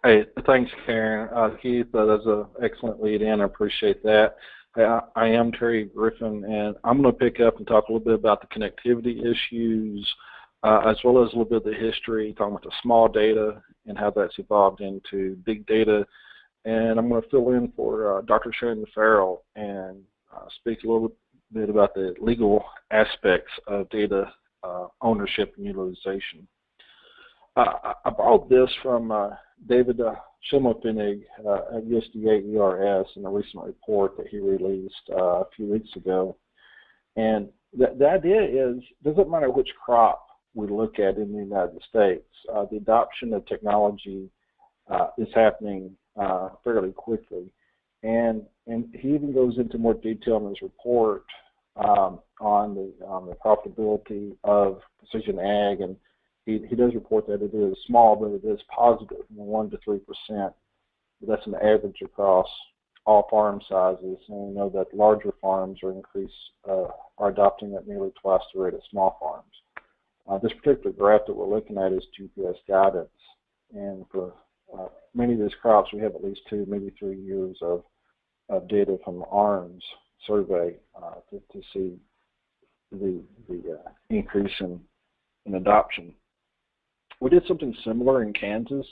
Hey, thanks, Karen. Keith, that's an excellent lead in. I appreciate that. I am Terry Griffin, and I'm going to pick up and talk a little bit about the connectivity issues, as well as a little bit of the history, talking about the small data and how that's evolved into big data. And I'm going to fill in for Dr. Sharon Farrell and speak a little bit about the legal aspects of data ownership and utilization. I borrowed this from David Schimmelpfennig at USDA ERS in a recent report that he released a few weeks ago. And the idea is, doesn't matter which crop we look at in the United States, the adoption of technology is happening fairly quickly. And he even goes into more detail in his report on the profitability of precision ag, and he does report that it is small, but it is positive, 1 to 3%. That's an average across all farm sizes, and we know that larger farms are adopting at nearly twice the rate of small farms. This particular graph that we're looking at is GPS guidance, and for many of these crops, we have at least 2, maybe 3 years of data from the ARMS survey to see the increase in adoption. We did something similar in Kansas,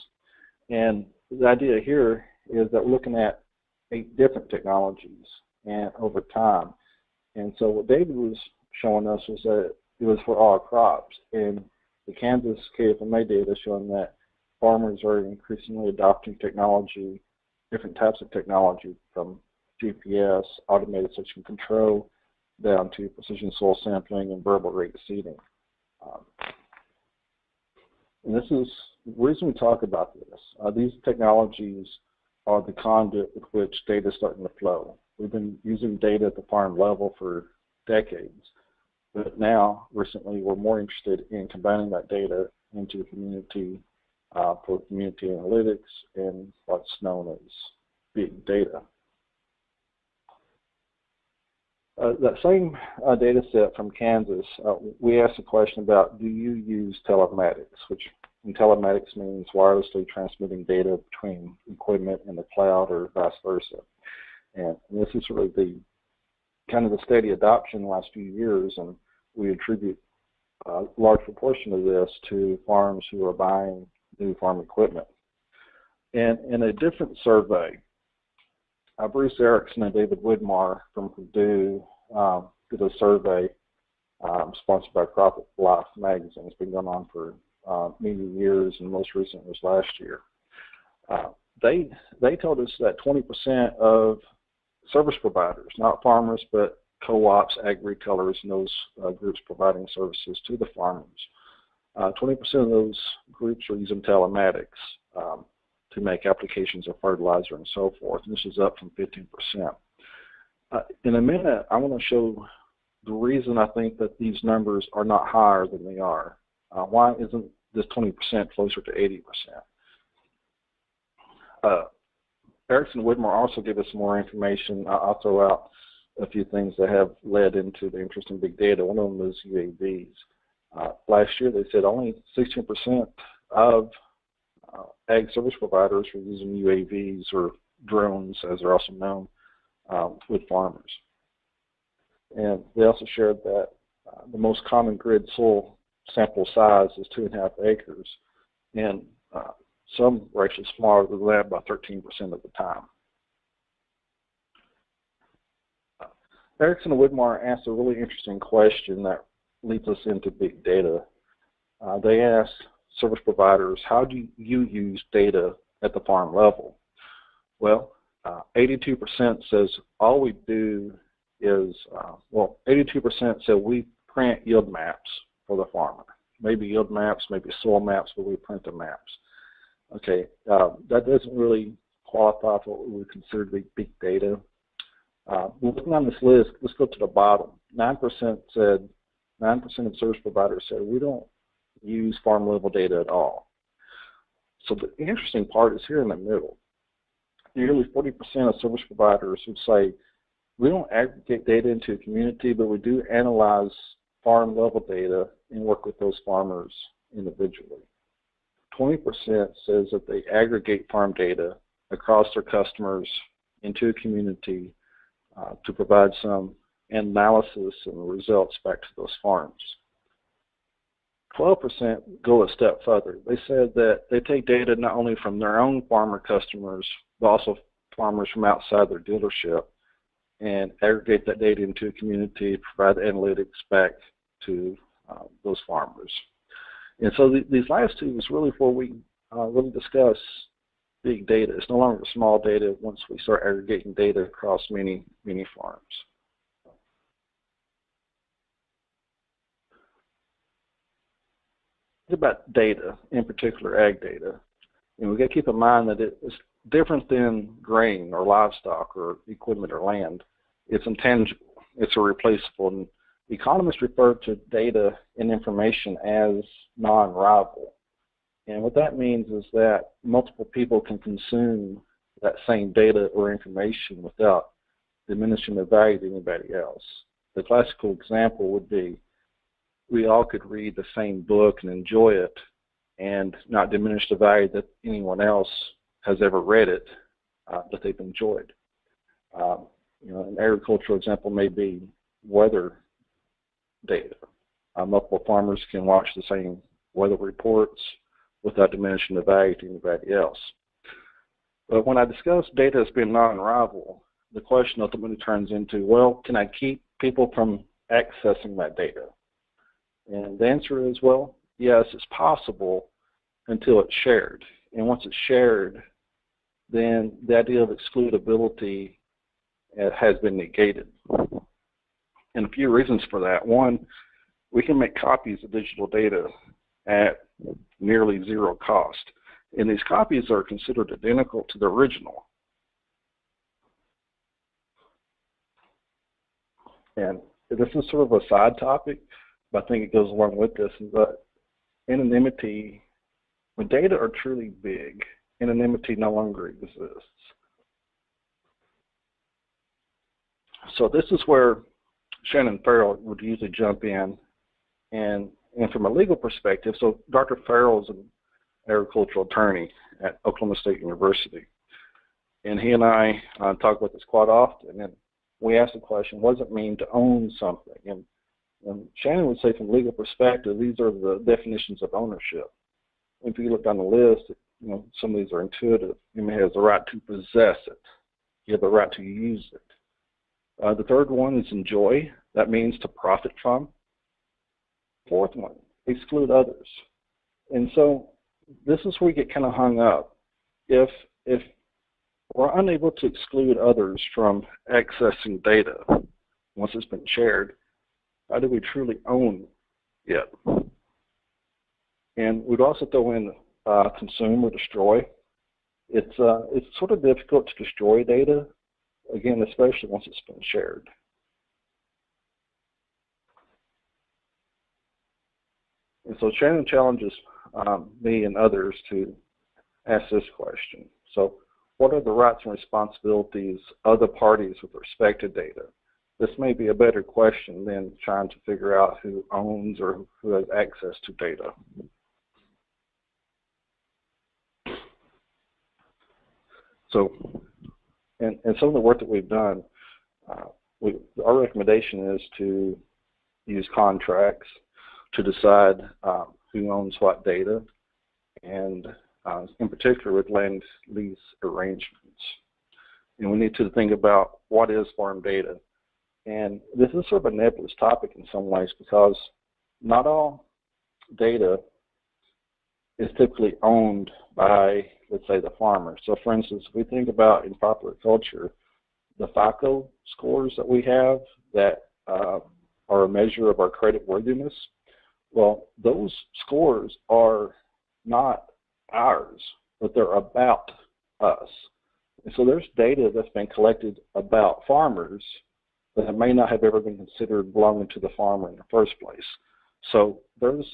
and the idea here is that we're looking at 8 different technologies and over time. And so what David was showing us was that it was for all crops, and the Kansas KFMA data showing that farmers are increasingly adopting technology, different types of technology, from GPS, automated section control, down to precision soil sampling and variable rate seeding. And this is the reason we talk about this. These technologies are the conduit with which data is starting to flow. We've been using data at the farm level for decades, but now, recently, we're more interested in combining that data into the community for community analytics and what's known as big data. That same data set from Kansas, we asked a question about, do you use telematics, which in telematics means wirelessly transmitting data between equipment and the cloud or vice versa. And this is really the kind of the steady adoption in the last few years, and we attribute a large proportion of this to farms who are buying new farm equipment. And in a different survey, Bruce Erickson and David Widmar from Purdue did a survey sponsored by Crop Life magazine. It's been going on for many years, and most recent was last year. They told us that 20% of service providers, not farmers, but co-ops, ag-retailers, and those groups providing services to the farmers, 20% of those groups are using telematics to make applications of fertilizer and so forth. And this is up from 15%. In a minute, I want to show the reason I think that these numbers are not higher than they are. Why isn't this 20% closer to 80%? Erickson and Widmar also give us more information. I'll throw out a few things that have led into the interest in big data. One of them is UAVs. Last year, they said only 16% of ag service providers were using UAVs, or drones, as they're also known, with farmers. And they also shared that the most common grid soil sample size is 2.5 acres, and some were actually smaller than that by 13% of the time. Erickson and Widmar asked a really interesting question that leads us into big data. They asked service providers, how do you use data at the farm level? Well, 82% says all we do is, 82% said we print yield maps for the farmer. Maybe yield maps, maybe soil maps, but we print the maps. Okay, that doesn't really qualify for what we would consider to be big data. Looking on this list, let's go to the bottom. 9% of service providers said we don't use farm level data at all. So the interesting part is here in the middle. Nearly 40% of service providers would say we don't aggregate data into a community, but we do analyze farm level data and work with those farmers individually. 20% says that they aggregate farm data across their customers into a community to provide some analysis and results back to those farms. 12% go a step further. They said that they take data not only from their own farmer customers, but also farmers from outside their dealership, and aggregate that data into a community, provide the analytics back to those farmers. And so these last two is really where we really discuss big data. It's no longer small data once we start aggregating data across many farms. About data, in particular ag data. And we got to keep in mind that it's different than grain or livestock or equipment or land. It's intangible. It's irreplaceable. And economists refer to data and information as non-rival. And what that means is that multiple people can consume that same data or information without diminishing the value to anybody else. The classical example would be we all could read the same book and enjoy it and not diminish the value that anyone else has ever read it that they've enjoyed. An agricultural example may be weather data. Multiple farmers can watch the same weather reports without diminishing the value to anybody else. But when I discuss data as being non-rival, the question ultimately turns into, well, can I keep people from accessing that data? And the answer is, well, yes, it's possible until it's shared. And once it's shared, then the idea of excludability has been negated. And a few reasons for that. One, we can make copies of digital data at nearly zero cost. And these copies are considered identical to the original. And this is sort of a side topic, but I think it goes along with this, is that anonymity, when data are truly big, anonymity no longer exists. So this is where Shannon Farrell would usually jump in, and from a legal perspective, so Dr. Farrell is an agricultural attorney at Oklahoma State University, and he and I talk about this quite often, and we ask the question, what does it mean to own something? And Shannon would say from a legal perspective, these are the definitions of ownership. If you look down the list, some of these are intuitive. You may have the right to possess it. You have the right to use it. The third one is enjoy. That means to profit from. Fourth one, exclude others. And so this is where we get kind of hung up. If we're unable to exclude others from accessing data once it's been shared, how do we truly own it? And we'd also throw in consume or destroy. It's sort of difficult to destroy data, again, especially once it's been shared. And so Shannon challenges me and others to ask this question. So what are the rights and responsibilities of the parties with respect to data? This may be a better question than trying to figure out who owns or who has access to data. So, and some of the work that we've done, our recommendation is to use contracts to decide who owns what data, and in particular with land lease arrangements. And we need to think about what is farm data. And this is sort of a nebulous topic in some ways because not all data is typically owned by, let's say, the farmer. So for instance, if we think about in popular culture, the FICO scores that we have that are a measure of our credit worthiness, well, those scores are not ours, but they're about us. And so there's data that's been collected about farmers that may not have ever been considered belonging to the farmer in the first place. So there's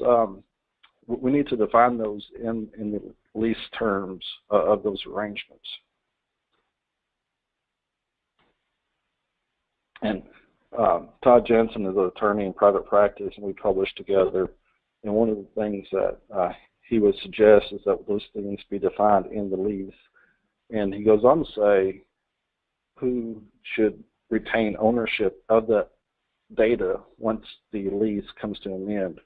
we need to define those in the lease terms of those arrangements. And Todd Jensen is an attorney in private practice, and we published together. And one of the things that he would suggest is that those things be defined in the lease. And he goes on to say who should retain ownership of that data once the lease comes to an end,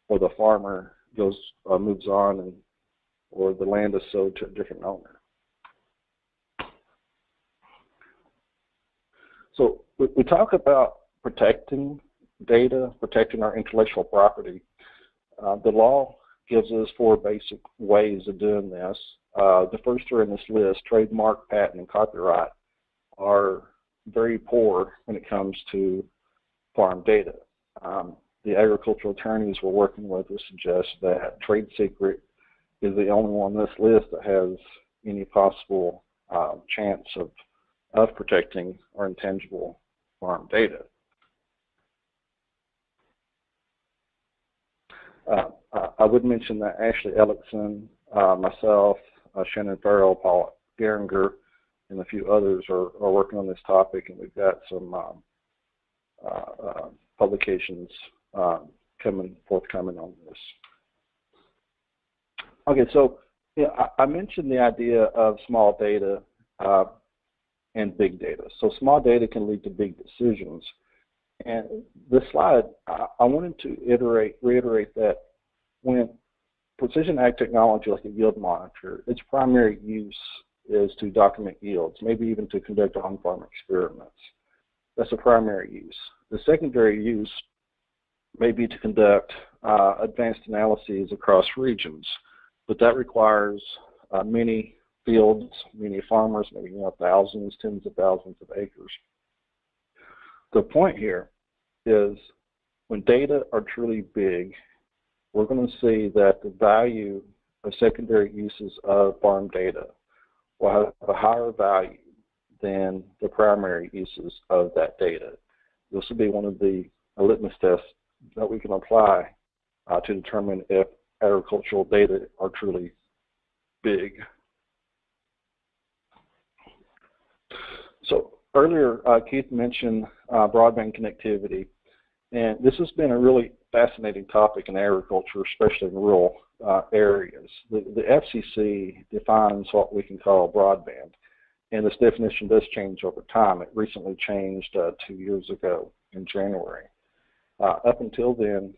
or the farmer moves on, or the land is sold to a different owner. So we talk about protecting data, protecting our intellectual property. The law gives us 4 basic ways of doing this. The first 3 in this list, trademark, patent, and copyright, are very poor when it comes to farm data. The agricultural attorneys we're working with would suggest that trade secret is the only one on this list that has any possible chance of protecting our intangible farm data. I would mention that Ashley Ellickson, myself, Shannon Farrell, Paul Geringer, and a few others are working on this topic, and we've got some publications forthcoming on this. Okay, so I mentioned the idea of small data and big data. So small data can lead to big decisions. And this slide, I wanted to reiterate that when precision ag technology like a yield monitor, its primary use is to document yields, maybe even to conduct on-farm experiments. That's the primary use. The secondary use may be to conduct advanced analyses across regions, but that requires many fields, many farmers, maybe thousands, tens of thousands of acres. The point here is when data are truly big, we're going to see that the value of secondary uses of farm data will have a higher value than the primary uses of that data. This will be one of the litmus tests that we can apply to determine if agricultural data are truly big. So earlier, Keith mentioned broadband connectivity, and this has been a really fascinating topic in agriculture, especially in rural areas. The FCC defines what we can call broadband, and this definition does change over time. It recently changed 2 years ago in January. Up until then,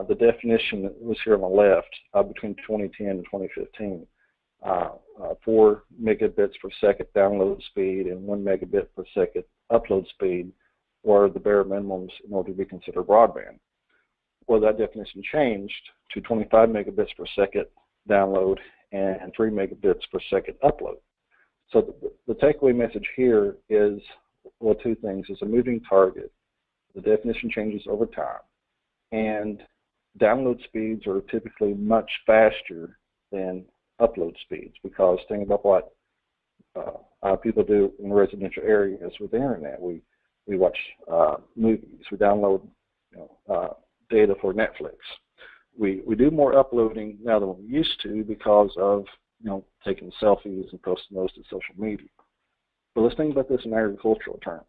the definition that was here on the left between 2010 and 2015, 4 megabits per second download speed and 1 megabit per second upload speed were the bare minimums in order to be considered broadband. Well, that definition changed to 25 megabits per second download and 3 megabits per second upload. So the takeaway message here is, well, 2 things. It's a moving target. The definition changes over time, and download speeds are typically much faster than upload speeds, because think about what people do in residential areas with the internet. We watch movies. We download data for Netflix. We do more uploading now than we used to because of taking selfies and posting those to social media. But let's think about this in agricultural terms.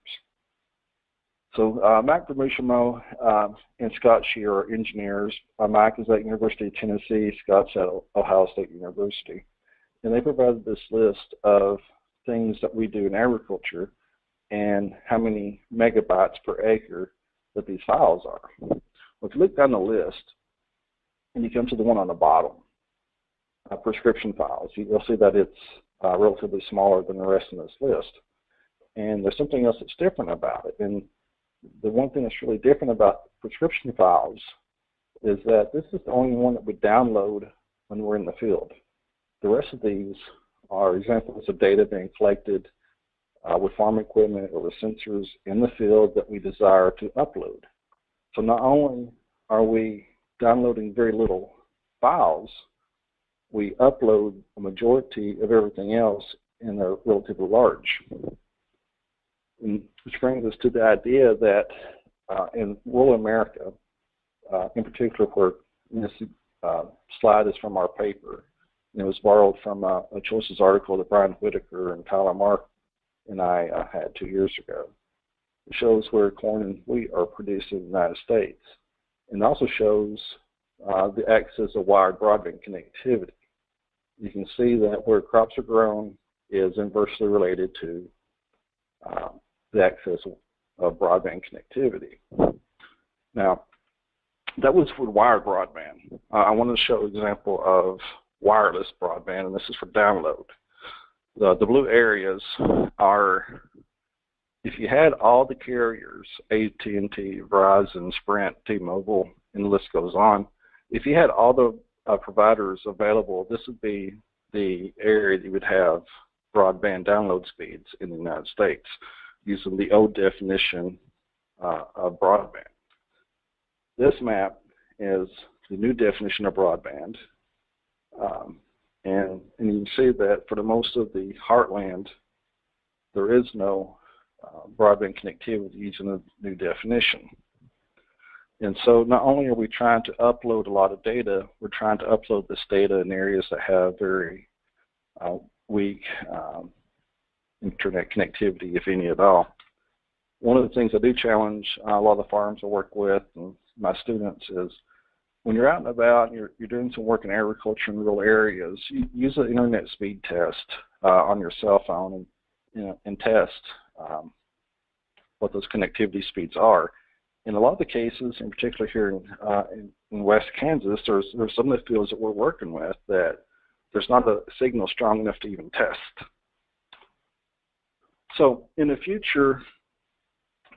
So Mac Vermushimo and Scott Shear are engineers. Mac is at University of Tennessee. Scott's at Ohio State University. And they provided this list of things that we do in agriculture and how many megabytes per acre that these files are. Well, if you look down the list and you come to the one on the bottom, prescription files, you'll see that it's relatively smaller than the rest of this list. And there's something else that's different about it. And the one thing that's really different about prescription files is that this is the only one that we download when we're in the field. The rest of these are examples of data being collected with farm equipment or with sensors in the field that we desire to upload. So not only are we downloading very little files, we upload a majority of everything else, and they're relatively large. And which brings us to the idea that in rural America, in particular, where this slide is from our paper, and it was borrowed from a Choices article that Brian Whitaker and Tyler Mark and I had 2 years ago. It shows where corn and wheat are produced in the United States. And it also shows the access of wired broadband connectivity. You can see that where crops are grown is inversely related to the access of broadband connectivity. Now, that was for wired broadband. I want to show an example of wireless broadband, and this is for download. The blue areas are, if you had all the carriers, AT&T, Verizon, Sprint, T-Mobile, and the list goes on, if you had all the providers available, this would be the area that you would have broadband download speeds in the United States using the old definition of broadband. This map is the new definition of broadband, and you can see that for the most of the heartland, there is no broadband connectivity using the new definition. And so not only are we trying to upload a lot of data, we're trying to upload this data in areas that have very weak internet connectivity, if any at all. One of the things I do challenge a lot of the farms I work with and my students is when you're out and about and you're doing some work in agriculture in rural areas, you use an internet speed test on your cell phone and test what those connectivity speeds are. In a lot of the cases, in particular here in West Kansas, there's some of the fields that we're working with that there's not a signal strong enough to even test. So in the future,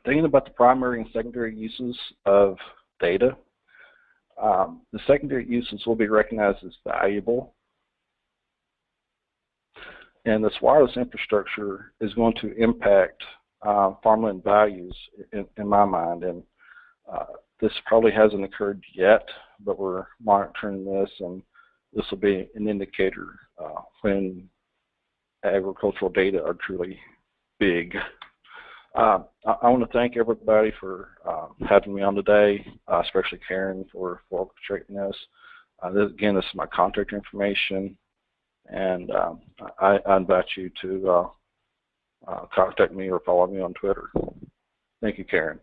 thinking about the primary and secondary uses of data, the secondary uses will be recognized as valuable. And this wireless infrastructure is going to impact farmland values in my mind. And this probably hasn't occurred yet, but we're monitoring this, and this will be an indicator when agricultural data are truly big. I want to thank everybody for having me on today, especially Karen for orchestrating this. Again, this is my contact information, and I invite you to contact me or follow me on Twitter. Thank you, Karen.